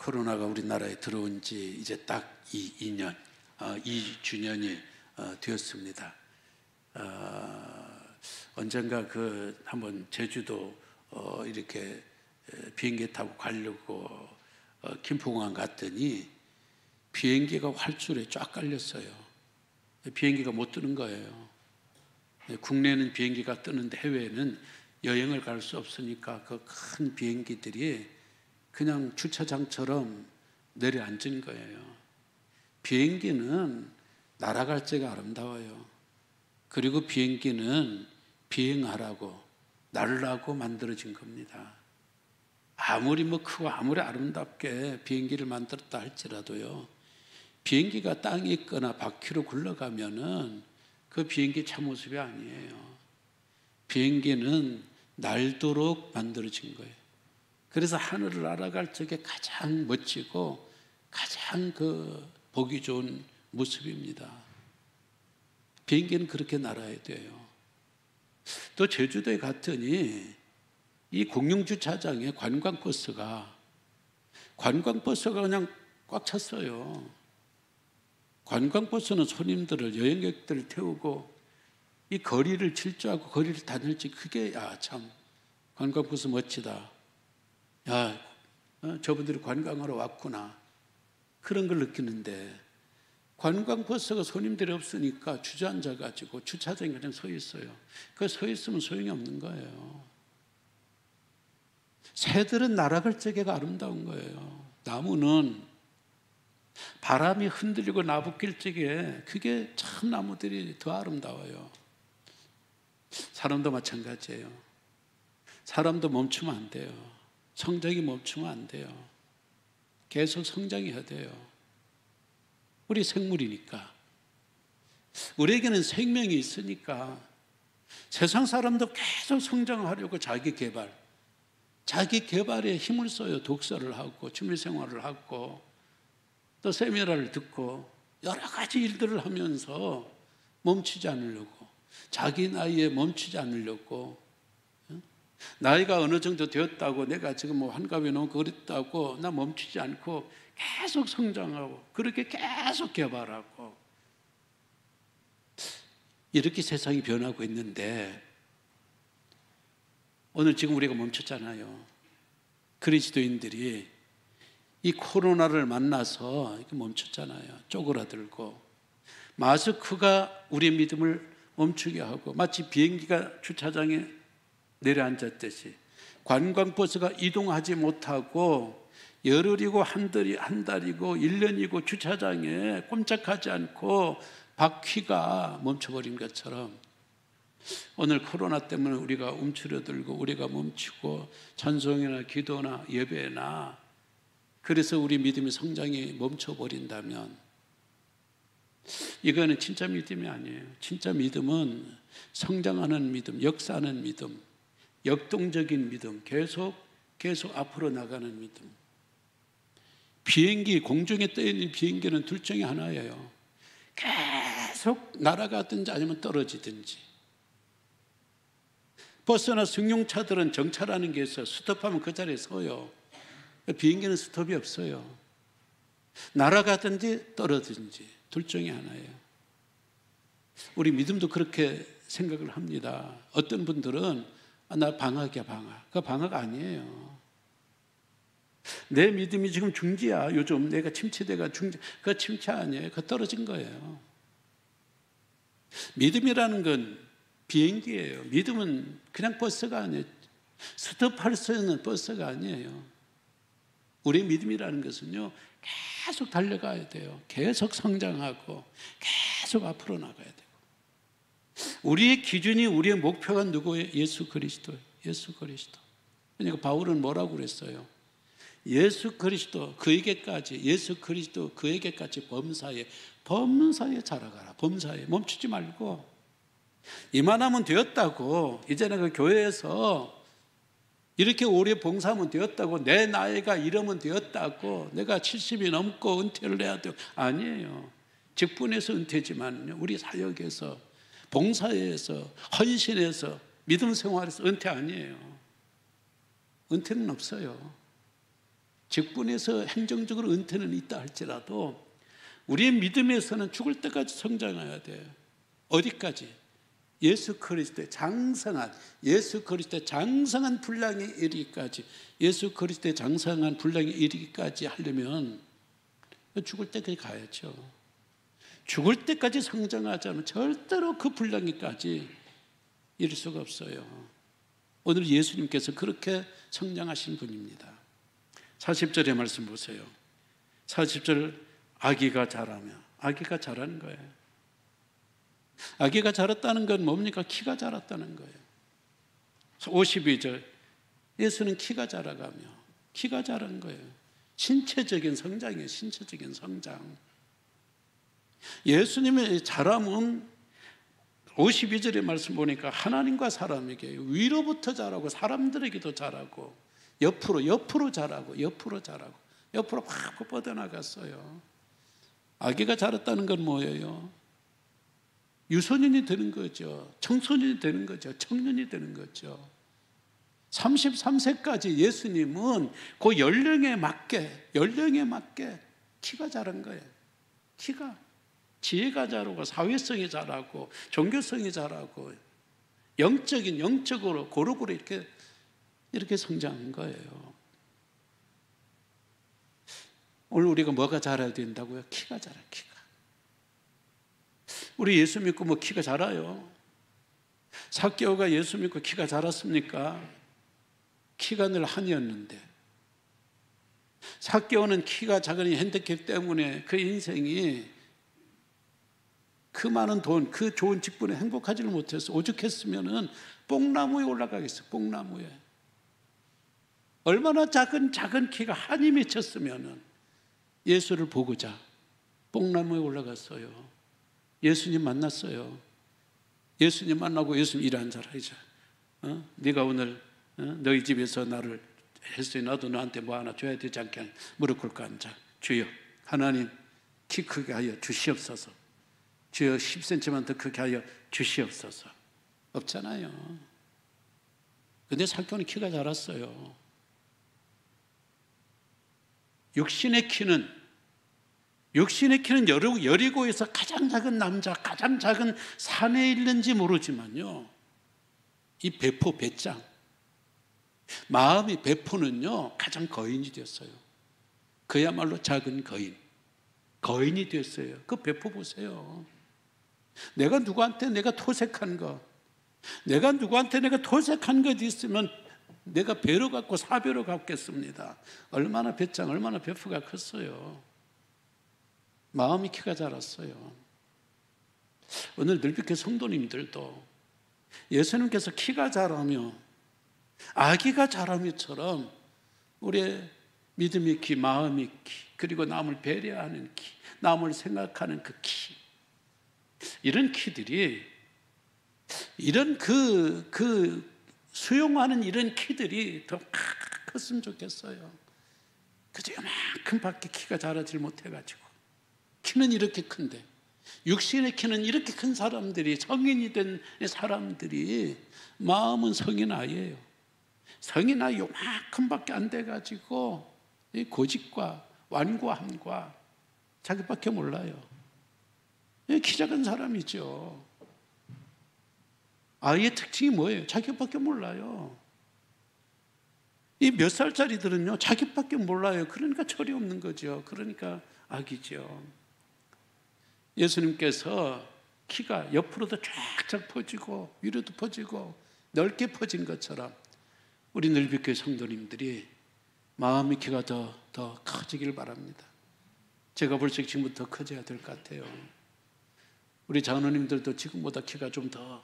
코로나가 우리나라에 들어온 지 이제 딱 2주년이 되었습니다. 언젠가 한번 제주도 이렇게 비행기 타고 가려고 김포공항 갔더니 비행기가 활주로에 쫙 깔렸어요. 비행기가 못 뜨는 거예요. 국내는 비행기가 뜨는데 해외에는 여행을 갈 수 없으니까 그 큰 비행기들이 그냥 주차장처럼 내려앉은 거예요. 비행기는 날아갈 적이 아름다워요. 그리고 비행기는 비행하라고, 날라고 만들어진 겁니다. 아무리 크고 아무리 아름답게 비행기를 만들었다 할지라도요, 비행기가 땅에 있거나 바퀴로 굴러가면은 그 비행기 참모습이 아니에요. 비행기는 날도록 만들어진 거예요. 그래서 하늘을 날아갈 적에 가장 멋지고 가장 보기 좋은 모습입니다. 비행기는 그렇게 날아야 돼요. 또 제주도에 갔더니 이 공영주차장에 관광버스가 그냥 꽉 찼어요. 관광버스는 손님들을, 여행객들을 태우고 이 거리를 질주하고 거리를 다닐지, 그게 참 관광버스 멋지다. 저분들이 관광하러 왔구나. 그런 걸 느끼는데, 관광버스가 손님들이 없으니까 주저앉아가지고 주차장에 그냥 서 있어요. 그 서 있으면 소용이 없는 거예요. 새들은 날아갈 적에가 아름다운 거예요. 나무는 바람이 흔들리고 나부낄 적에 그게 참 나무들이 더 아름다워요. 사람도 마찬가지예요. 사람도 멈추면 안 돼요. 성장이 멈추면 안 돼요. 계속 성장해야 돼요. 우리 생물이니까. 우리에게는 생명이 있으니까 세상 사람도 계속 성장하려고 자기 개발에 힘을 써요. 독서를 하고 취미생활을 하고 또 세미나를 듣고 여러 가지 일들을 하면서 멈추지 않으려고, 자기 나이에 멈추지 않으려고, 나이가 어느 정도 되었다고 내가 지금 환갑이 너무 그랬다고 나 멈추지 않고 계속 성장하고 그렇게 계속 개발하고, 이렇게 세상이 변하고 있는데 오늘 지금 우리가 멈췄잖아요. 그리스도인들이 이 코로나를 만나서 이렇게 멈췄잖아요. 쪼그라들고 마스크가 우리의 믿음을 멈추게 하고, 마치 비행기가 주차장에 내려앉았듯이 관광버스가 이동하지 못하고 열흘이고 한 달이고 1년이고 주차장에 꼼짝하지 않고 바퀴가 멈춰버린 것처럼 오늘 코로나 때문에 우리가 움츠러들고 우리가 멈추고 찬송이나 기도나 예배나, 그래서 우리 믿음의 성장이 멈춰버린다면 이거는 진짜 믿음이 아니에요. 진짜 믿음은 성장하는 믿음, 역사하는 믿음, 역동적인 믿음, 계속 앞으로 나가는 믿음. 비행기, 공중에 떠있는 비행기는 둘 중에 하나예요. 계속 날아가든지 아니면 떨어지든지. 버스나 승용차들은 정차라는 게 있어요. 스톱하면 그 자리에 서요. 비행기는 스톱이 없어요. 날아가든지 떨어지든지 둘 중에 하나예요. 우리 믿음도 그렇게 생각을 합니다. 어떤 분들은 나 방학이야, 방학. 그 방학 아니에요. 내 믿음이 지금 중지야. 요즘 내가 침체돼가 중지. 그 침체 아니에요. 그 떨어진 거예요. 믿음이라는 건 비행기예요. 믿음은 그냥 버스가 아니에요. 스톱할 수 있는 버스가 아니에요. 우리 믿음이라는 것은요, 계속 달려가야 돼요. 계속 성장하고 계속 앞으로 나가야 되고. 우리의 기준이, 우리의 목표가 누구예요? 예수 그리스도예요. 예수 그리스도. 그러니까 바울은 뭐라고 그랬어요? 예수 그리스도 그에게까지, 예수 그리스도 그에게까지 범사에 자라가라. 범사에 멈추지 말고 이만하면 되었다고, 이제는 그 교회에서 이렇게 오래 봉사하면 되었다고, 내 나이가 이러면 되었다고, 내가 70이 넘고 은퇴를 해야 돼요. 아니에요. 직분에서 은퇴지만요, 우리 사역에서, 봉사에서, 헌신에서, 믿음 생활에서 은퇴 아니에요. 은퇴는 없어요. 직분에서 행정적으로 은퇴는 있다 할지라도 우리의 믿음에서는 죽을 때까지 성장해야 돼요. 어디까지? 예수 그리스도의 장성한, 예수 그리스도의 장성한 분량에 이르기까지, 예수 그리스도의 장성한 분량에 이르기까지 하려면 죽을 때까지 가야죠. 죽을 때까지 성장하지 않으면 절대로 그 분량에까지 이룰 수가 없어요. 오늘 예수님께서 그렇게 성장하신 분입니다. 40절의 말씀 보세요. 40절, 아기가 자라며, 아기가 자라는 거예요. 아기가 자랐다는 건 뭡니까? 키가 자랐다는 거예요. 52절, 예수는 키가 자라가며, 키가 자란 거예요. 신체적인 성장이에요. 신체적인 성장. 예수님의 자람은 52절의 말씀 보니까 하나님과 사람에게 위로부터 자라고, 사람들에게도 자라고, 옆으로 자라고, 옆으로 확 뻗어나갔어요. 아기가 자랐다는 건 뭐예요? 유소년이 되는 거죠. 청소년이 되는 거죠. 청년이 되는 거죠. 33세까지 예수님은 그 연령에 맞게 키가 자란 거예요. 키가. 지혜가 자라고, 사회성이 자라고, 종교성이 자라고, 영적으로 고루고루 이렇게 성장한 거예요. 오늘 우리가 뭐가 자라야 된다고요? 키가 자라요, 키가. 우리 예수 믿고 뭐 키가 자라요? 삭개오가 예수 믿고 키가 자랐습니까? 키가 늘 한이었는데, 삭개오는 키가 작으니 핸디캡 때문에 그 인생이 그 많은 돈, 그 좋은 직분에 행복하지를 못해서 오죽했으면은 뽕나무에 올라가겠어요. 뽕나무에. 얼마나 작은 키가 한이 맺혔으면은 예수를 보고자 뽕나무에 올라갔어요. 예수님 만났어요. 예수님 만나고 예수님 일 앉아라 이제. 네가 오늘 너희 집에서 나를 했으니 나도 너한테 뭐 하나 줘야 되지 않게 무릎 꿇고 앉아. 주여 하나님 키 크게 하여 주시옵소서. 주여 10cm만 더 크게 하여 주시옵소서. 없잖아요. 근데 삭개오는 키가 자랐어요. 육신의 키는 여리고에서 가장 작은 남자, 가장 작은 산에 있는지 모르지만요, 이 배짱, 마음이 배포는요 가장 거인이 됐어요. 그야말로 작은 거인이 됐어요. 그 배포 보세요. 내가 누구한테 내가 토색한 것 있으면 내가 배로 갖고 사배로 갖겠습니다. 얼마나 배짱, 얼마나 배포가 컸어요. 마음이 키가 자랐어요. 오늘 늘빛교회 성도님들도 예수님께서 키가 자라며 아기가 자라며처럼 우리의 믿음의 키, 마음의 키, 그리고 남을 배려하는 키, 남을 생각하는 그 키, 이런 키들이, 이런 수용하는 이런 키들이 더 컸으면 좋겠어요. 그저 요만큼 밖에 키가 자라질 못해가지고, 키는 이렇게 큰데, 육신의 키는 이렇게 큰 사람들이, 성인이 된 사람들이 마음은 성인 아이예요. 성인 아이 요만큼 밖에 안 돼가지고 고집과 완고함과 자기밖에 몰라요. 키 작은 사람이죠. 아이의 특징이 뭐예요? 자기밖에 몰라요. 이 몇 살짜리들은요 자기밖에 몰라요. 그러니까 철이 없는 거죠. 그러니까 악이죠. 예수님께서 키가 옆으로도 쫙쫙 퍼지고 위로도 퍼지고 넓게 퍼진 것처럼 우리 늘빛교회 성도님들이 마음의 키가 더 커지길 바랍니다. 제가 볼 적 지금부터 커져야 될 것 같아요. 우리 장로님들도 지금보다 키가 좀 더,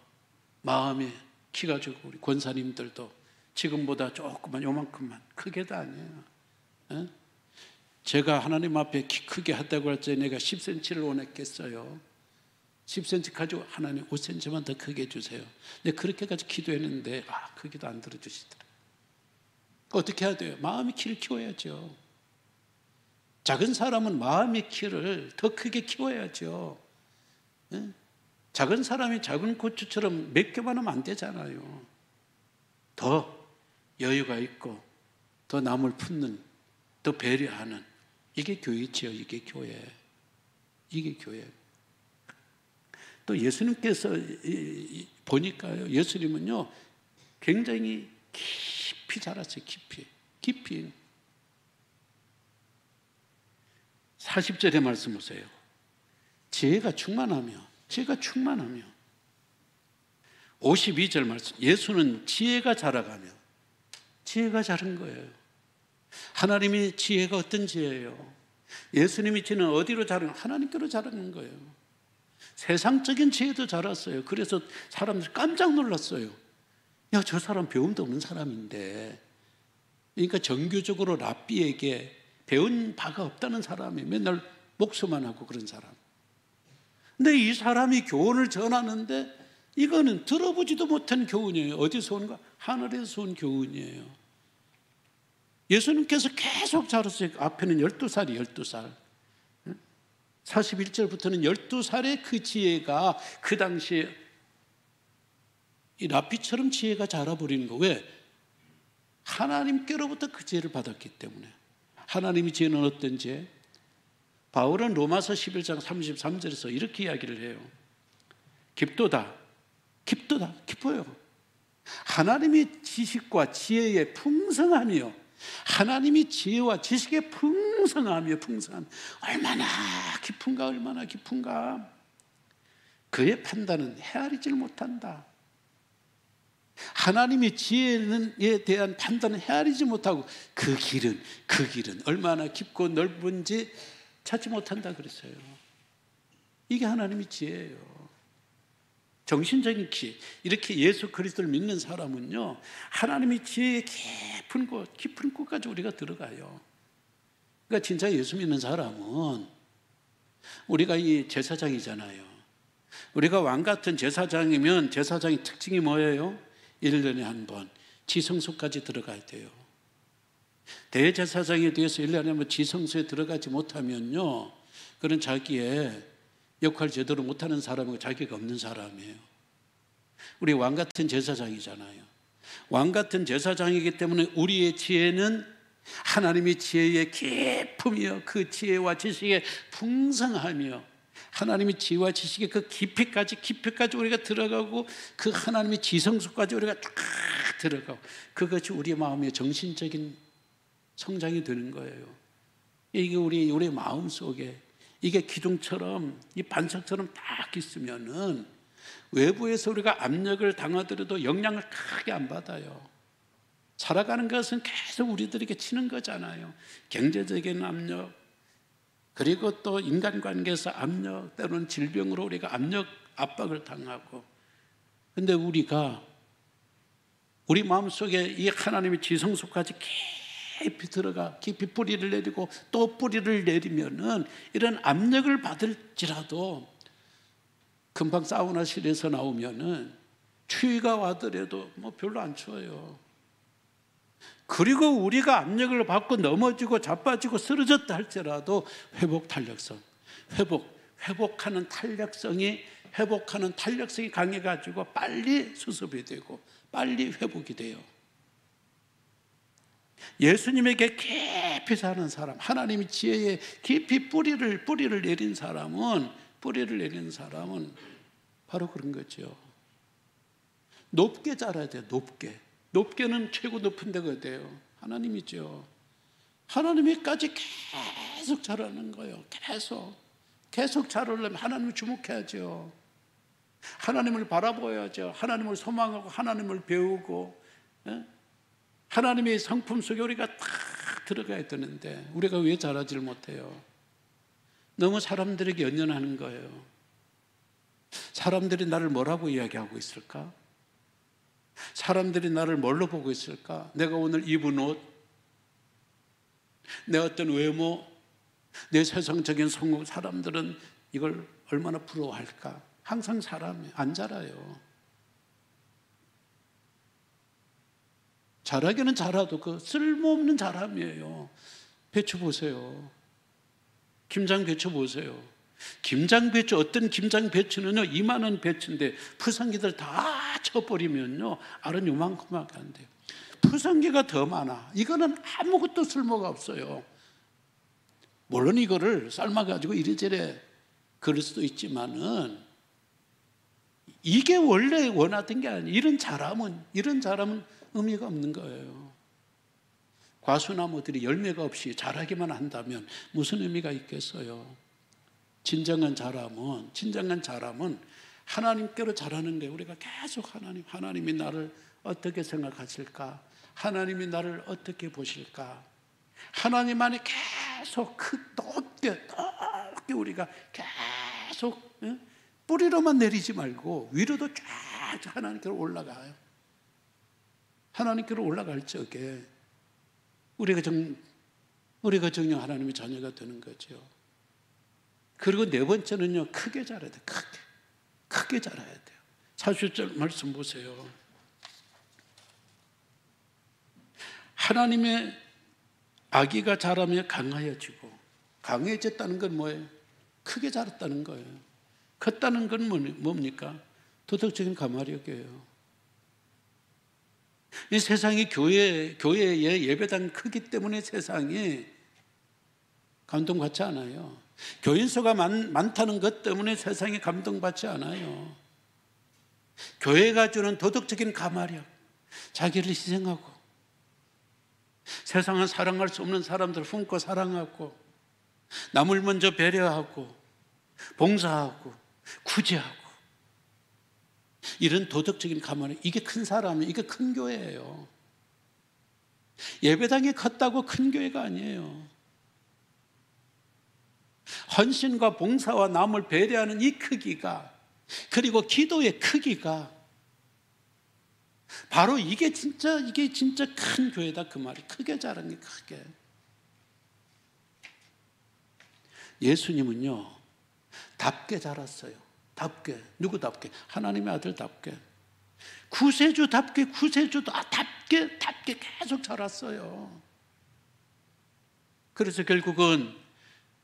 마음의 키가 주고, 우리 권사님들도 지금보다 조금만, 요만큼만, 크게도 아니에요. 에? 제가 하나님 앞에 키 크게 하다고 할 때 내가 10cm를 원했겠어요? 10cm 가지고 하나님 5cm만 더 크게 해주세요. 근데 그렇게까지 기도했는데 그 기도 안 들어주시더라. 어떻게 해야 돼요? 마음의 키를 키워야죠. 작은 사람은 마음의 키를 더 크게 키워야죠. 작은 사람이 작은 고추처럼 몇 개만 하면 안 되잖아요. 더 여유가 있고 더 남을 품는, 더 배려하는, 이게 교회지요. 이게 교회. 이게 교회. 또 예수님께서 보니까요, 예수님은요 굉장히 깊이 자랐어요. 깊이 40절의 말씀 보세요. 지혜가 충만하며 52절 말씀, 예수는 지혜가 자라가며, 지혜가 자른 거예요. 하나님이 지혜가 어떤 지혜예요? 예수님이 지는 어디로 자른, 하나님께로 자라는 거예요. 세상적인 지혜도 자랐어요. 그래서 사람들이 깜짝 놀랐어요. 야, 저 사람 배움도 없는 사람인데, 그러니까 정교적으로 랍비에게 배운 바가 없다는 사람이, 맨날 목수만 하고 그런 사람. 근데 이 사람이 교훈을 전하는데 이거는 들어보지도 못한 교훈이에요. 어디서 온가? 하늘에서 온 교훈이에요. 예수님께서 계속 자랐어요. 앞에는 12살 41절부터는 12살의 그 지혜가 그 당시에 이 랍비처럼 지혜가 자라버리는 거. 왜? 하나님께로부터 그 지혜를 받았기 때문에. 하나님의 지혜는 어떤 지혜? 바울은 로마서 11장 33절에서 이렇게 이야기를 해요. 깊도다. 깊어요. 하나님의 지식과 지혜의 풍성함이요, 하나님이 지혜와 지식의 풍성함이요, 풍성함. 얼마나 깊은가. 그의 판단은 헤아리질 못한다. 하나님의 지혜에 대한 판단은 헤아리지 못하고 그 길은 얼마나 깊고 넓은지 찾지 못한다 그랬어요. 이게 하나님의 지혜예요. 정신적인 키, 이렇게 예수 그리스도를 믿는 사람은요, 하나님의 지혜의 깊은 곳까지 우리가 들어가요. 그러니까 진짜 예수 믿는 사람은, 우리가 이 제사장이잖아요. 우리가 왕 같은 제사장이면 제사장의 특징이 뭐예요? 1년에 한 번 지성소까지 들어가야 돼요. 대제사장에 대해서 1년에 한 번 지성소에 들어가지 못하면요, 그런 자기의 역할을 제대로 못하는 사람이고 자기가 없는 사람이에요. 우리 왕 같은 제사장이잖아요. 왕 같은 제사장이기 때문에 우리의 지혜는 하나님의 지혜의 깊음이요, 그 지혜와 지식의 풍성함이요, 하나님의 지혜와 지식의 그 깊이까지 우리가 들어가고, 그 하나님의 지성소까지 우리가 쫙 들어가고, 그것이 우리 마음의 정신적인 성장이 되는 거예요. 이게 우리 마음 속에 이게 기둥처럼, 이 반석처럼 딱 있으면은 외부에서 우리가 압력을 당하더라도 영향을 크게 안 받아요. 살아가는 것은 계속 우리들에게 치는 거잖아요. 경제적인 압력, 그리고 또 인간관계에서 압력, 때로는 질병으로 우리가 압박을 당하고. 근데 우리가 우리 마음속에 이 하나님의 지성소까지 깊이 들어가, 깊이 뿌리를 내리고 또 뿌리를 내리면은 이런 압력을 받을지라도 금방 사우나실에서 나오면은 추위가 와더라도 뭐 별로 안 추워요. 그리고 우리가 압력을 받고 넘어지고 자빠지고 쓰러졌다 할지라도 회복하는 탄력성이 강해가지고 빨리 수습이 되고 빨리 회복이 돼요. 예수님에게 깊이 사는 사람, 하나님의 지혜에 깊이 뿌리를 내린 사람은 바로 그런 거죠. 높게 자라야 돼요. 높게는 최고 높은 데가 어때요? 하나님이죠. 하나님이까지 계속 자라는 거예요. 계속 자라려면 하나님을 주목해야죠. 하나님을 바라보아야죠. 하나님을 소망하고 하나님을 배우고, 하나님의 성품 속에 우리가 딱 들어가야 되는데 우리가 왜 자라지를 못해요? 너무 사람들에게 연연하는 거예요. 사람들이 나를 뭐라고 이야기하고 있을까? 사람들이 나를 뭘로 보고 있을까? 내가 오늘 입은 옷, 내 어떤 외모, 내 세상적인 성공, 사람들은 이걸 얼마나 부러워할까? 항상 사람이 안 자라요. 자라기는 자라도 그 쓸모없는 자람이에요. 배추 보세요. 김장 배추 보세요. 김장 배추, 어떤 김장 배추는요 2만 원 배추인데 푸성기들 다 쳐버리면요 알은 요만큼밖에 안 돼요. 푸성기가 더 많아. 이거는 아무것도 쓸모가 없어요. 물론 이거를 삶아가지고 이래저래 그럴 수도 있지만은 이게 원래 원하던 게 아니에요. 이런 자람은 의미가 없는 거예요. 과수나무들이 열매가 없이 자라기만 한다면 무슨 의미가 있겠어요? 진정한 자람은 하나님께로 자라는 거예요. 우리가 계속 하나님이 나를 어떻게 생각하실까? 하나님이 나를 어떻게 보실까? 하나님 안에 계속 높게 우리가 계속 뿌리로만 내리지 말고 위로도 쫙 하나님께로 올라가요. 하나님께로 올라갈 적에 우리가 정녕 하나님의 자녀가 되는 거죠. 그리고 네 번째는요, 크게 자라야 돼요. 크게 자라야 돼요. 40절 말씀 보세요. 하나님의 아기가 자라며 강하여지고, 강해졌다는 건 뭐예요? 크게 자랐다는 거예요. 컸다는 건 뭡니까? 도덕적인 가마력이에요. 이 세상이 교회의 예배당 크기 때문에 세상이 감동받지 않아요. 교인수가 많다는 것 때문에 세상이 감동받지 않아요. 교회가 주는 도덕적인 가마력, 자기를 희생하고 세상은 사랑할 수 없는 사람들을 품고 사랑하고 남을 먼저 배려하고 봉사하고 구제하고 이런 도덕적인 가마력, 이게 큰 사람이에요. 이게 큰 교회예요. 예배당이 컸다고 큰 교회가 아니에요. 헌신과 봉사와 남을 배려하는 이 크기가, 그리고 기도의 크기가 바로 이게 진짜 큰 교회다 그 말이. 크게 자란 게 크게. 예수님은요 답게 자랐어요. 답게. 누구답게? 하나님의 아들답게. 구세주답게 답게 계속 자랐어요. 그래서 결국은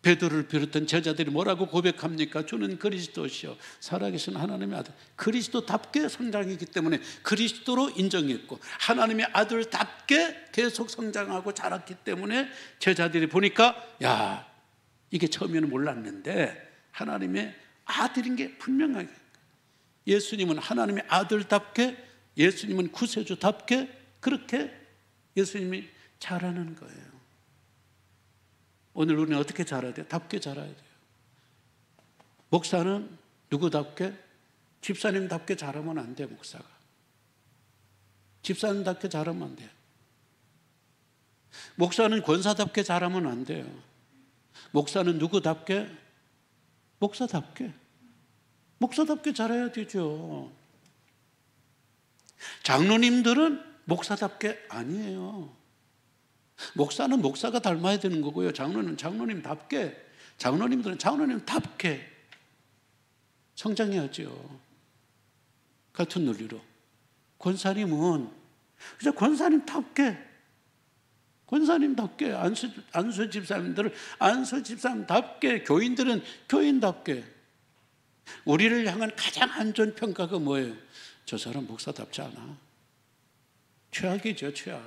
베드로를 비롯한 제자들이 뭐라고 고백합니까? 주는 그리스도시요 살아계신 하나님의 아들. 그리스도답게 성장했기 때문에 그리스도로 인정했고, 하나님의 아들답게 계속 성장하고 자랐기 때문에 제자들이 보니까 야, 이게 처음에는 몰랐는데 하나님의 아들인 게 분명하게. 예수님은 하나님의 아들답게, 예수님은 구세주답게 그렇게 예수님이 자라는 거예요. 오늘 우리는 어떻게 자라야 돼요? 답게 자라야 돼요. 목사는 누구답게? 집사님답게 자라면 안 돼요. 목사가 집사님답게 자라면 안 돼요. 목사는 권사답게 자라면 안 돼요. 목사는 누구답게? 목사답게 자라야 되죠. 장로님들은 목사답게 아니에요. 목사는 목사가 닮아야 되는 거고요. 장로는 장로님답게, 장로님들은 장로님답게 성장해야죠. 같은 논리로 권사님은 그냥 권사님답게, 안수 집사님들은 안수 집사님답게, 교인들은 교인답게. 우리를 향한 가장 안 좋은 평가가 뭐예요? 저 사람 목사답지 않아. 최악이죠, 최악.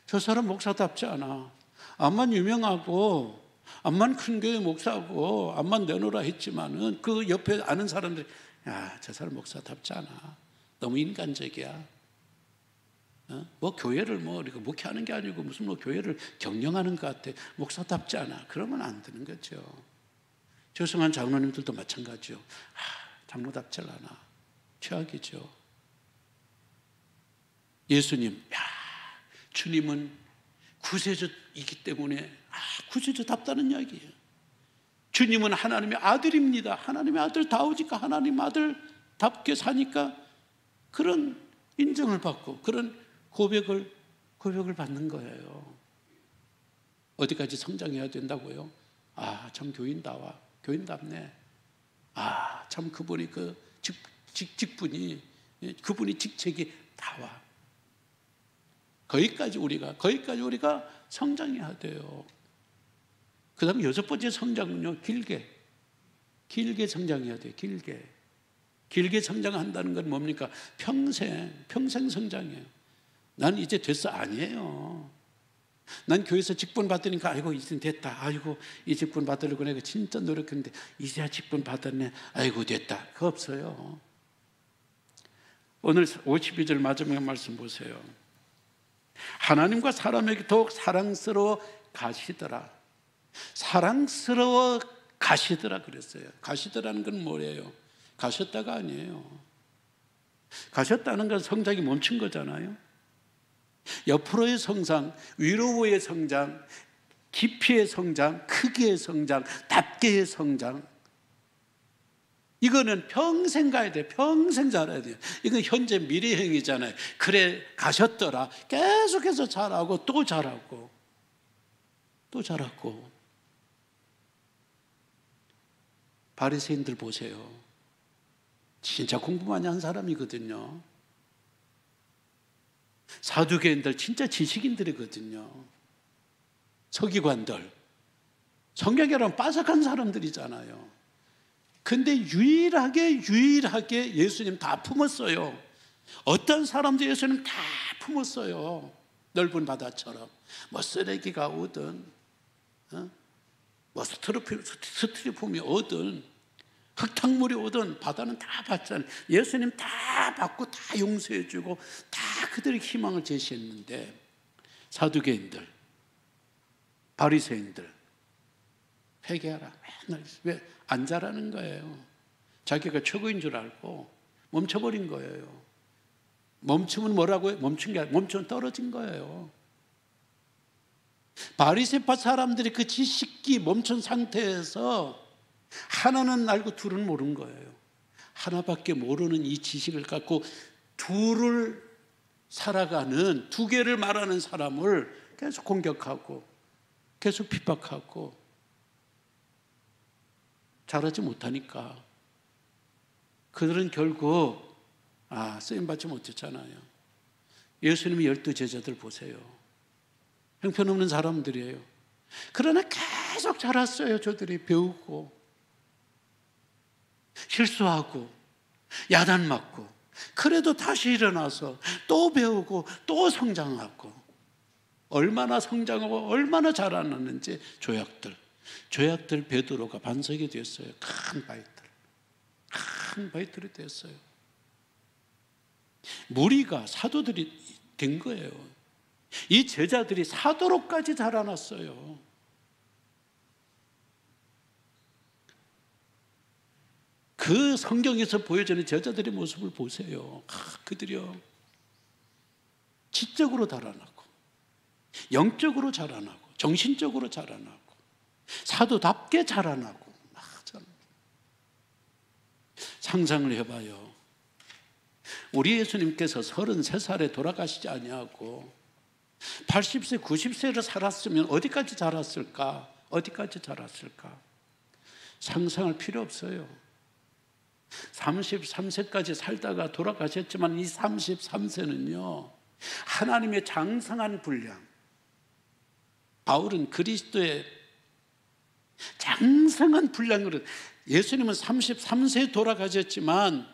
저 사람 목사답지 않아. 암만 유명하고 암만 큰 교회 목사고 암만 내놓으라 했지만은 그 옆에 아는 사람들이 야, 저 사람 목사답지 않아. 너무 인간적이야. 뭐 교회를 이렇게 목회하는 게 아니고 무슨 교회를 경영하는 것 같아. 목사답지 않아. 그러면 안 되는 거죠. 죄송한 장로님들도 마찬가지요. 장로답지 않아. 최악이죠. 예수님, 주님은 구세주이기 때문에 구세주답다는 이야기예요. 주님은 하나님의 아들입니다. 하나님의 아들다우니까 하나님 아들답게 사니까 그런 인정을 받고 그런 고백을 받는 거예요. 어디까지 성장해야 된다고요? 참 교인답네. 참 그분이 직분이, 그분이 직책이 다 와. 거기까지 우리가 성장해야 돼요. 그 다음에 6번째 성장은요, 길게 성장해야 돼요. 길게 성장한다는 건 뭡니까? 평생 성장해요. 난 이제 됐어. 아니에요. 난 교회에서 직분 받으니까 아이고 이제 됐다. 아이고 이 직분 받으려고 내가 진짜 노력했는데 이제야 직분 받았네. 아이고 됐다. 그거 없어요. 오늘 52절 마지막 말씀 보세요. 하나님과 사람에게 더욱 사랑스러워 가시더라. 사랑스러워 가시더라 그랬어요. 가시더라는 건 뭐예요? 가셨다가 아니에요. 가셨다는 건 성장이 멈춘 거잖아요. 옆으로의 성장, 위로의 성장, 깊이의 성장, 크기의 성장, 답게의 성장. 이거는 평생 가야 돼. 평생 자라야 돼요. 이건 현재 미래형이잖아요. 그래 가셨더라. 계속해서 자라고 또 자라고 또 자라고. 바리새인들 보세요. 진짜 공부 많이 한 사람이거든요. 사두개인들 진짜 지식인들이거든요. 서기관들, 성경이랑 빠삭한 사람들이잖아요. 근데 유일하게 예수님 다 품었어요. 어떤 사람도 예수님 다 품었어요. 넓은 바다처럼. 뭐 쓰레기가 오든, 뭐 스트리폼이 오든, 흙탕물이 오든 바다는 다 받잖아요. 예수님 다 받고 다 용서해주고 다 그들의 희망을 제시했는데, 사두개인들, 바리새인들 회개하라. 맨날 왜 안 자라는 거예요. 자기가 최고인 줄 알고 멈춰버린 거예요. 멈추면 뭐라고요? 멈춘 게 아니라 멈추면 떨어진 거예요. 바리새파 사람들이 그 지식기 멈춘 상태에서 하나는 알고 둘은 모르는 거예요. 하나밖에 모르는 이 지식을 갖고 둘을 살아가는, 두 개를 말하는 사람을 계속 공격하고 계속 핍박하고 잘하지 못하니까 그들은 결국 쓰임받지 못했잖아요. 예수님의 12제자들 보세요. 형편없는 사람들이에요. 그러나 계속 자랐어요. 저들이 배우고 실수하고 야단 맞고, 그래도 다시 일어나서 또 배우고 또 성장하고, 얼마나 성장하고 얼마나 자라났는지. 조약들 베드로가 반석이 됐어요. 큰 바위들이 됐어요. 무리가 사도들이 된 거예요. 이 제자들이 사도로까지 자라났어요. 그 성경에서 보여주는 제자들의 모습을 보세요. 그들이요, 지적으로 자라나고 영적으로 자라나고 정신적으로 자라나고 사도답게 자라나고. 상상을 해봐요. 우리 예수님께서 33살에 돌아가시지 아니하고 80세, 90세를 살았으면 어디까지 자랐을까? 상상할 필요 없어요. 33세까지 살다가 돌아가셨지만 이 33세는요, 하나님의 장성한 분량, 바울은 그리스도의 장성한 분량으로, 예수님은 33세에 돌아가셨지만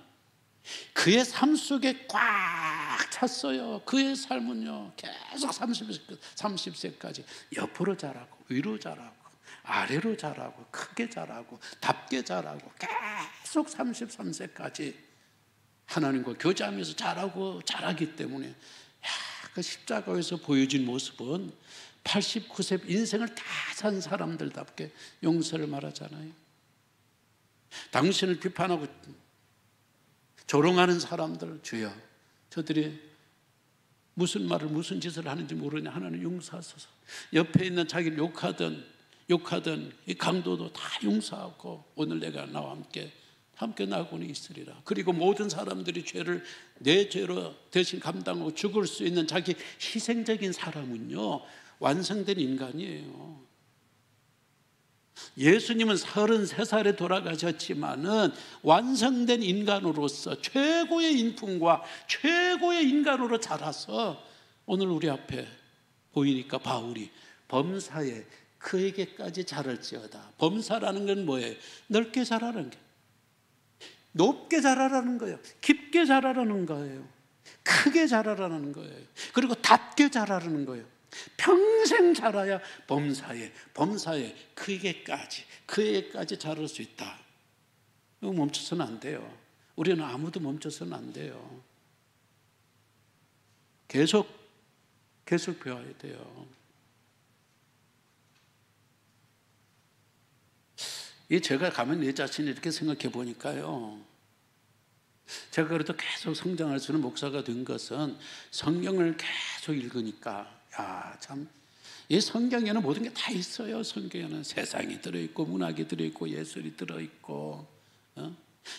그의 삶 속에 꽉 찼어요. 그의 삶은요, 계속 30세까지 옆으로 자라고 위로 자라고 아래로 자라고 크게 자라고 답게 자라고 계속 33세까지 하나님과 교제하면서 자라기 때문에, 그 십자가에서 보여진 모습은 89세 인생을 다 산 사람들답게 용서를 말하잖아요. 당신을 비판하고 조롱하는 사람들, 주여 저들이 무슨 말을 무슨 짓을 하는지 모르냐, 하나님 용서하소서. 옆에 있는 자기를 욕하던 이 강도도 다 용서하고 오늘 내가 나와 함께 나고는 있으리라. 그리고 모든 사람들이 내 죄로 대신 감당하고 죽을 수 있는 자기 희생적인 사람은요, 완성된 인간이에요. 예수님은 33살에 돌아가셨지만은 완성된 인간으로서 최고의 인품과 최고의 인간으로 자라서 오늘 우리 앞에 보이니까 바울이 범사에 그에게까지 자랄지어다. 범사라는 건 뭐예요? 넓게 자라는 게, 높게 자라라는 거예요. 깊게 자라라는 거예요. 크게 자라라는 거예요. 그리고 답게 자라라는 거예요. 평생 자라야 범사에 그에게까지 자랄 수 있다. 이거 멈춰서는 안 돼요. 우리는 아무도 멈춰서는 안 돼요. 계속 배워야 돼요. 제가 가면 내 자신을 이렇게 생각해 보니까요, 제가 그래도 계속 성장할 수 있는 목사가 된 것은 성경을 계속 읽으니까, 참, 이 성경에는 모든 게 다 있어요. 성경에는 세상이 들어있고 문학이 들어있고 예술이 들어있고,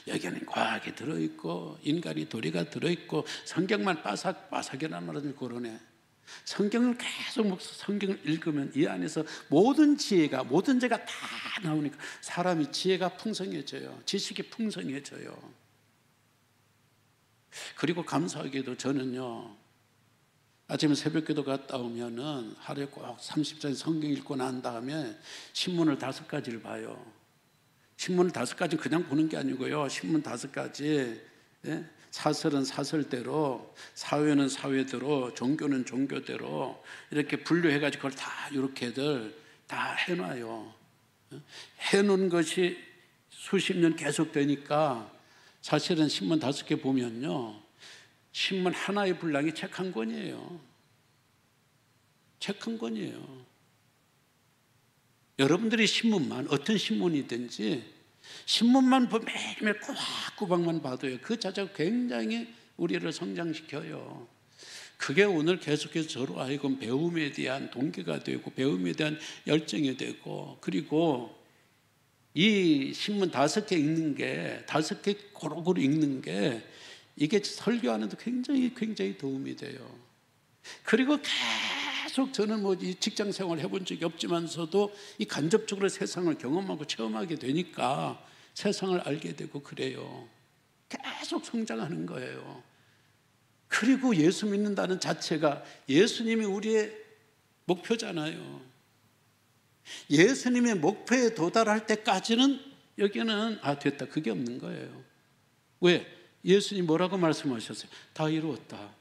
여기에는 과학이 들어있고 인간이 도리가 들어있고, 성경만 빠삭빠삭이라는 말은 그러네. 성경을 계속 성경을 읽으면 이 안에서 모든 지혜가, 모든 죄가 다 나오니까 사람이 지혜가 풍성해져요. 지식이 풍성해져요. 그리고 감사하게도 저는요, 아침에 새벽기도 갔다 오면은 하루에 꼭 30장 성경 읽고 난 다음에 신문을 5가지를 봐요. 신문을 5가지 그냥 보는 게 아니고요, 신문 5가지, 사설은 사설대로, 사회는 사회대로, 종교는 종교대로 이렇게 분류해가지고 그걸 다 이렇게들 다 해놔요. 해놓은 것이 수십 년 계속 되니까 사실은 신문 5개 보면요, 신문 하나의 분량이 책 한 권이에요. 책 한 권이에요. 여러분들이 신문만, 어떤 신문이든지 신문만 매일매일 꼬박꼬박만 봐도요, 그 자체가 굉장히 우리를 성장시켜요. 그게 오늘 계속해서 저로 하여금 배움에 대한 동기가 되고, 배움에 대한 열정이 되고, 그리고 이 신문 5개 읽는 게, 5개 고루고루 읽는 게, 이게 설교하는데 굉장히 도움이 돼요. 그리고 계속 저는 이 직장 생활 해본 적이 없지만서도 이 간접적으로 세상을 경험하고 체험하게 되니까 세상을 알게 되고 그래요. 계속 성장하는 거예요. 그리고 예수 믿는다는 자체가 예수님이 우리의 목표잖아요. 예수님의 목표에 도달할 때까지는 여기는 됐다, 그게 없는 거예요. 왜? 예수님 뭐라고 말씀하셨어요? 다 이루었다.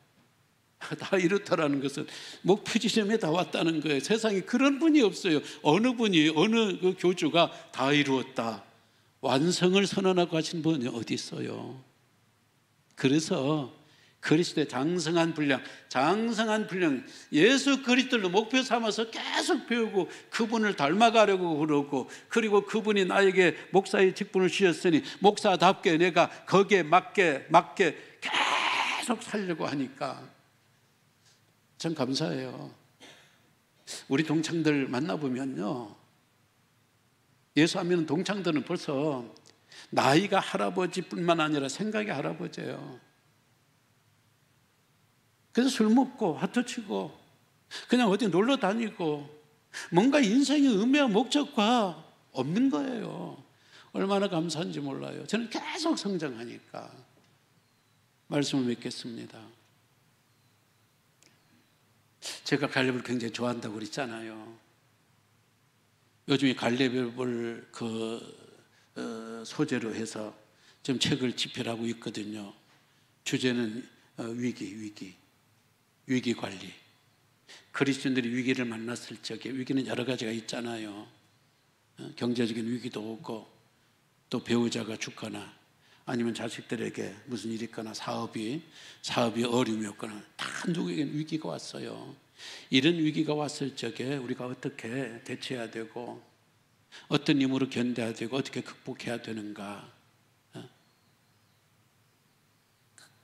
다 이루었다라는 것은 목표 지점에 다 왔다는 거예요. 세상에 그런 분이 없어요. 어느 그 교주가 다 이루었다, 완성을 선언하고 하신 분이 어디 있어요? 그래서 그리스도의 장성한 분량, 예수 그리스도를 목표 삼아서 계속 배우고 그분을 닮아가려고 그러고, 그리고 그분이 나에게 목사의 직분을 주셨으니 목사답게 내가 거기에 맞게 계속 살려고 하니까 참 감사해요. 우리 동창들 만나보면요, 예수 안 믿는 동창들은 벌써 나이가 할아버지뿐만 아니라 생각이 할아버지예요. 그래서 술 먹고 화투 치고 그냥 어디 놀러 다니고 뭔가 인생의 의미와 목적과 없는 거예요. 얼마나 감사한지 몰라요. 저는 계속 성장하니까. 말씀을 맺겠습니다. 제가 갈렙을 굉장히 좋아한다고 그랬잖아요. 요즘에 갈렙을 소재로 해서 지금 책을 집필하고 있거든요. 주제는 위기 관리. 그리스도인들이 위기를 만났을 적에, 위기는 여러 가지가 있잖아요. 경제적인 위기도 오고, 또 배우자가 죽거나 아니면 자식들에게 무슨 일이 있거나 사업이 어려움이 없거나 다 누구에게는 위기가 왔어요. 이런 위기가 왔을 적에 우리가 어떻게 대처해야 되고, 어떤 힘으로 견뎌야 되고, 어떻게 극복해야 되는가.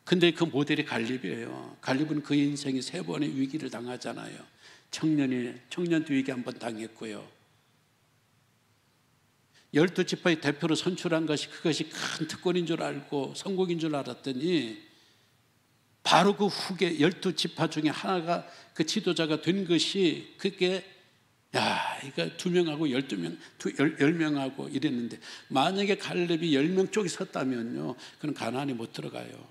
근데 그 모델이 갈렙이에요. 갈렙은 그 인생이 3번의 위기를 당하잖아요. 청년도 위기 한 번 당했고요. 12지파의 대표로 선출한 그것이 큰 특권인 줄 알고 성공인 줄 알았더니, 바로 그 후계 12지파 중에 하나가 그 지도자가 된 것이, 그게 야, 이거 2명하고 12명, 10명하고 이랬는데 만약에 갈렙이 10명 쪽에 섰다면요, 그는 가나안에 못 들어가요.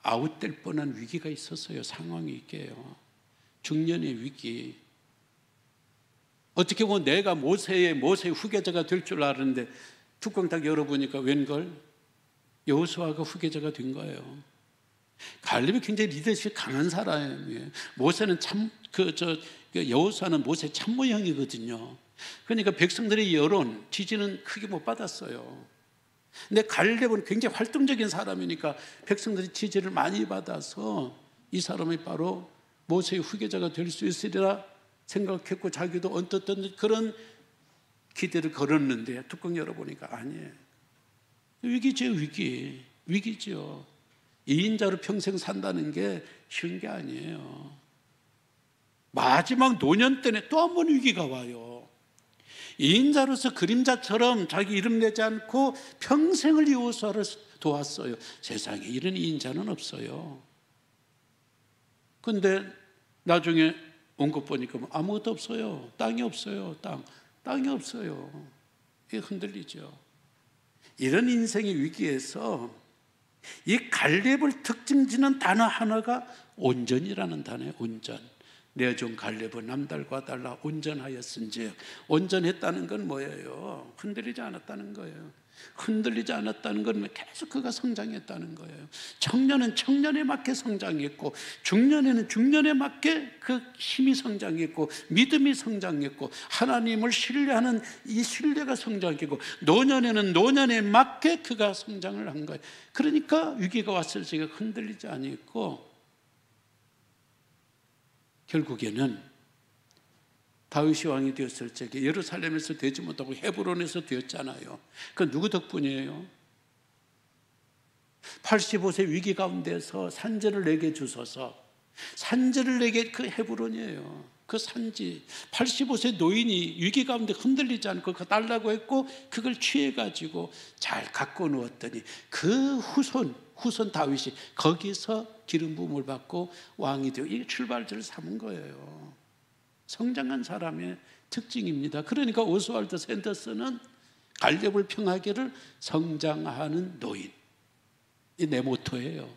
아웃될 뻔한 위기가 있었어요. 상황이 있게요. 중년의 위기. 어떻게 보면 내가 모세의 후계자가 될 줄 알았는데 뚜껑 딱 열어보니까 웬걸 여호수아가 후계자가 된 거예요. 갈렙이 굉장히 리더십이 강한 사람이에요. 모세는 여호수아는 모세 참모형이거든요. 그러니까 백성들의 여론, 지지는 크게 못 받았어요. 근데 갈렙은 굉장히 활동적인 사람이니까 백성들이 지지를 많이 받아서 이 사람이 바로 모세의 후계자가 될 수 있으리라 생각했고 자기도 언뜻 그런 기대를 걸었는데 뚜껑 열어보니까 아니에요. 위기죠, 위기죠. 2인자로 평생 산다는 게 쉬운 게 아니에요. 마지막 노년 때에 또 한 번 위기가 와요. 2인자로서 그림자처럼 자기 이름 내지 않고 평생을 여호수아를 도왔어요. 세상에 이런 2인자는 없어요. 근데 나중에 온 것 보니까 아무것도 없어요. 땅이 없어요. 땅이 없어요. 이게 흔들리죠. 이런 인생의 위기에서 이 갈렙을 특징지는 단어 하나가 온전이라는 단어예요. 온전. 내 종 갈렙은 남달과 달라 온전하였은즉, 온전했다는 건 뭐예요? 흔들리지 않았다는 거예요. 흔들리지 않았다는 건 계속 그가 성장했다는 거예요. 청년은 청년에 맞게 성장했고, 중년에는 중년에 맞게 그 힘이 성장했고, 믿음이 성장했고, 하나님을 신뢰하는 이 신뢰가 성장했고, 노년에는 노년에 맞게 그가 성장을 한 거예요. 그러니까 위기가 왔을 때 흔들리지 않았고, 결국에는 다윗이 왕이 되었을 적에 예루살렘에서 되지 못하고 헤브론에서 되었잖아요. 그 누구 덕분이에요? 85세 위기 가운데서 산지를 내게 주소서. 산지를 내게 그 헤브론이에요. 그 산지. 85세 노인이 위기 가운데 흔들리지 않고 그거 달라고 했고 그걸 취해가지고 잘 갖고 누웠더니 그 후손 다윗이 거기서 기름 부음을 받고 왕이 되고, 이게 출발지를 삼은 거예요. 성장한 사람의 특징입니다. 그러니까 오스왈드 샌더스는 갈렙을 평하기를 성장하는 노인, 이 내 모토예요.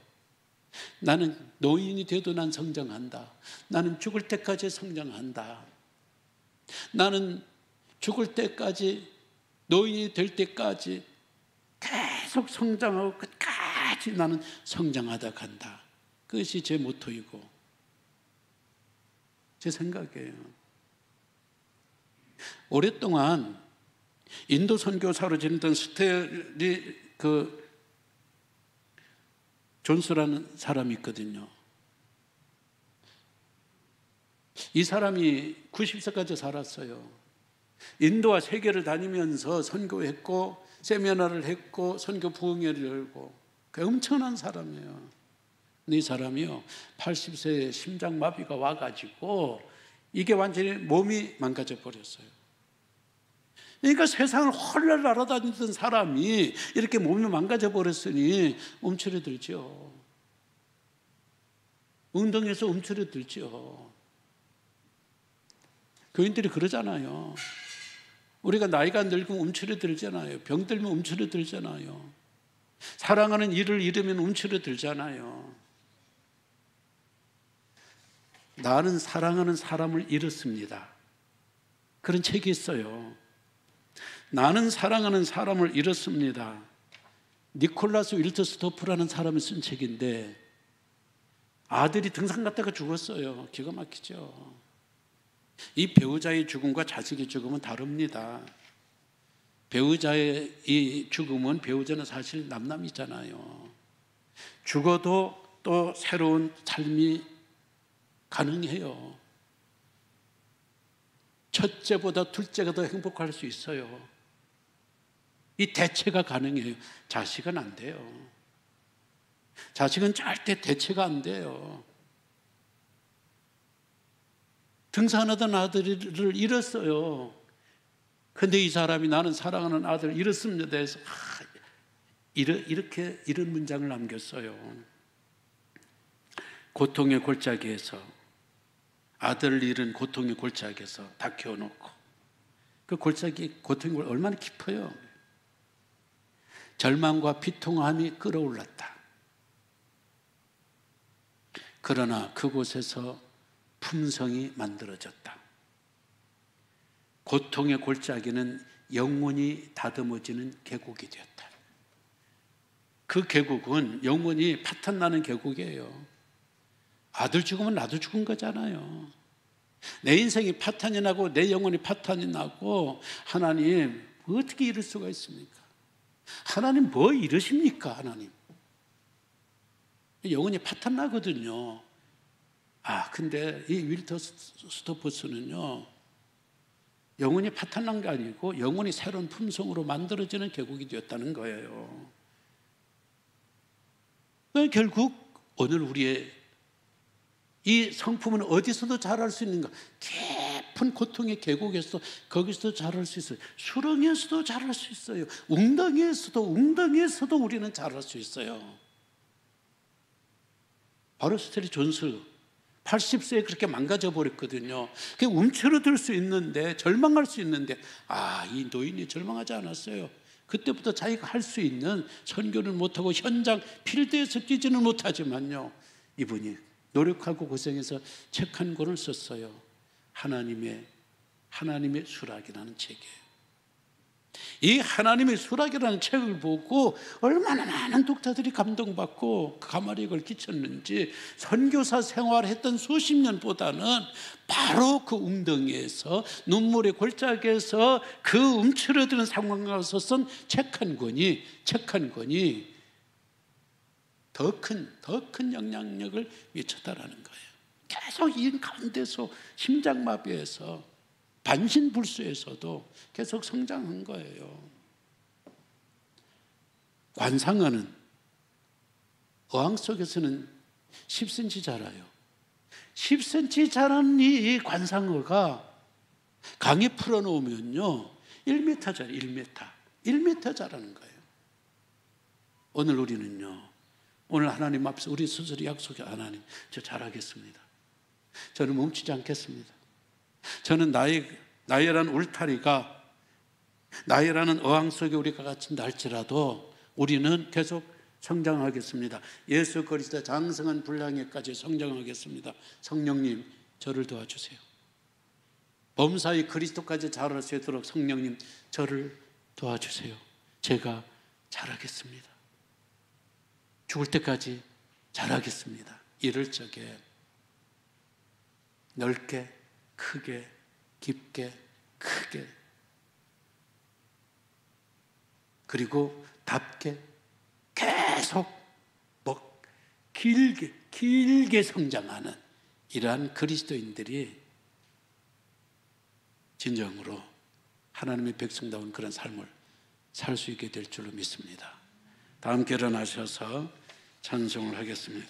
나는 노인이 돼도 난 성장한다. 나는 죽을 때까지 성장한다. 나는 죽을 때까지, 노인이 될 때까지 계속 성장하고 끝까지 나는 성장하다 간다. 그것이 제 모토이고 제 생각이에요. 오랫동안 인도 선교사로 지냈던 스테리 존스라는 사람이 있거든요. 이 사람이 90세까지 살았어요. 인도와 세계를 다니면서 선교했고 세미나를 했고 선교 부흥회를 열고, 그 엄청난 사람이에요. 이 사람이요 80세에 심장마비가 와가지고 이게 완전히 몸이 망가져 버렸어요. 그러니까 세상을 헐랄 날아다니던 사람이 이렇게 몸이 망가져 버렸으니 움츠러들죠. 운동에서 움츠러들죠. 교인들이 그러잖아요. 우리가 나이가 늙으면 움츠러들잖아요. 병들면 움츠러들잖아요. 사랑하는 일을 잃으면 움츠러들잖아요. 나는 사랑하는 사람을 잃었습니다. 그런 책이 있어요. 나는 사랑하는 사람을 잃었습니다. 니콜라스 윌트스토프라는 사람이 쓴 책인데, 아들이 등산 갔다가 죽었어요. 기가 막히죠. 이 배우자의 죽음과 자식의 죽음은 다릅니다. 배우자의 이 죽음은, 배우자는 사실 남남이잖아요. 죽어도 또 새로운 삶이 가능해요. 첫째보다 둘째가 더 행복할 수 있어요. 이 대체가 가능해요. 자식은 안 돼요. 자식은 절대 대체가 안 돼요. 등산하던 아들을 잃었어요. 근데 이 사람이 나는 사랑하는 아들을 잃었습니다 해서 이런 문장을 남겼어요. 고통의 골짜기에서 아들을 잃은 고통의 골짜기에서 다 키워놓고, 그 골짜기 고통이 얼마나 깊어요. 절망과 비통함이 끌어올랐다. 그러나 그곳에서 품성이 만들어졌다. 고통의 골짜기는 영원히 다듬어지는 계곡이 되었다. 그 계곡은 영원히 파탄나는 계곡이에요. 아들 죽으면 나도 죽은 거잖아요. 내 인생이 파탄이 나고 내 영혼이 파탄이 나고, 하나님 어떻게 이럴 수가 있습니까? 하나님 뭐 이러십니까? 하나님 영혼이 파탄 나거든요. 근데 이 윌터 스토퍼스는요, 영혼이 파탄 난 게 아니고 영혼이 새로운 품성으로 만들어지는 계곡이 되었다는 거예요. 결국 오늘 우리의 이 성품은 어디서도 자랄 수 있는가? 깊은 고통의 계곡에서도, 거기서도 자랄 수 있어요. 수렁에서도 자랄 수 있어요. 웅덩이에서도 우리는 자랄 수 있어요. 바로 스테리 존스 80세에 그렇게 망가져 버렸거든요. 그게 움츠러들 수 있는데, 절망할 수 있는데, 이 노인이 절망하지 않았어요. 그때부터 자기가 할 수 있는 선교는 못하고 현장 필드에서 뛰지는 못하지만요, 이분이 노력하고 고생해서 책 한 권을 썼어요. 하나님의 수락이라는 책이에요. 이 하나님의 수락이라는 책을 보고 얼마나 많은 독자들이 감동받고 가마력을 끼쳤는지, 선교사 생활했던 수십 년보다는 바로 그 웅덩이에서, 눈물의 골짜기에서 그 움츠러드는 상황 가서 쓴 책 한 권이 더 큰 영향력을 미쳤다라는 거예요. 계속 이 가운데서, 심장마비에서, 반신불수에서도 계속 성장한 거예요. 관상어는 어항 속에서는 10cm 자라요. 10cm 자란 이 관상어가 강에 풀어놓으면요 1m 자라요. 1m 자라는 거예요. 오늘 우리는요, 오늘 하나님 앞에서 우리 스스로 약속해, 하나님 저 잘하겠습니다. 저는 멈추지 않겠습니다. 저는 나이라는 울타리가, 나이라는 어항 속에 우리가 갇힌다 할지라도 우리는 계속 성장하겠습니다. 예수 그리스도 장성한 분량에까지 성장하겠습니다. 성령님 저를 도와주세요. 범사의 그리스도까지 자랄 수 있도록 성령님 저를 도와주세요. 제가 잘하겠습니다. 죽을 때까지 잘하겠습니다. 이럴 적에 넓게, 크게, 깊게, 크게, 그리고 답게 계속 길게 성장하는 이러한 그리스도인들이 진정으로 하나님의 백성다운 그런 삶을 살 수 있게 될 줄로 믿습니다. 다 함께 일어나셔서 찬송을 하겠습니다.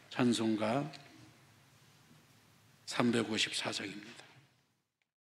찬송가 354장입니다.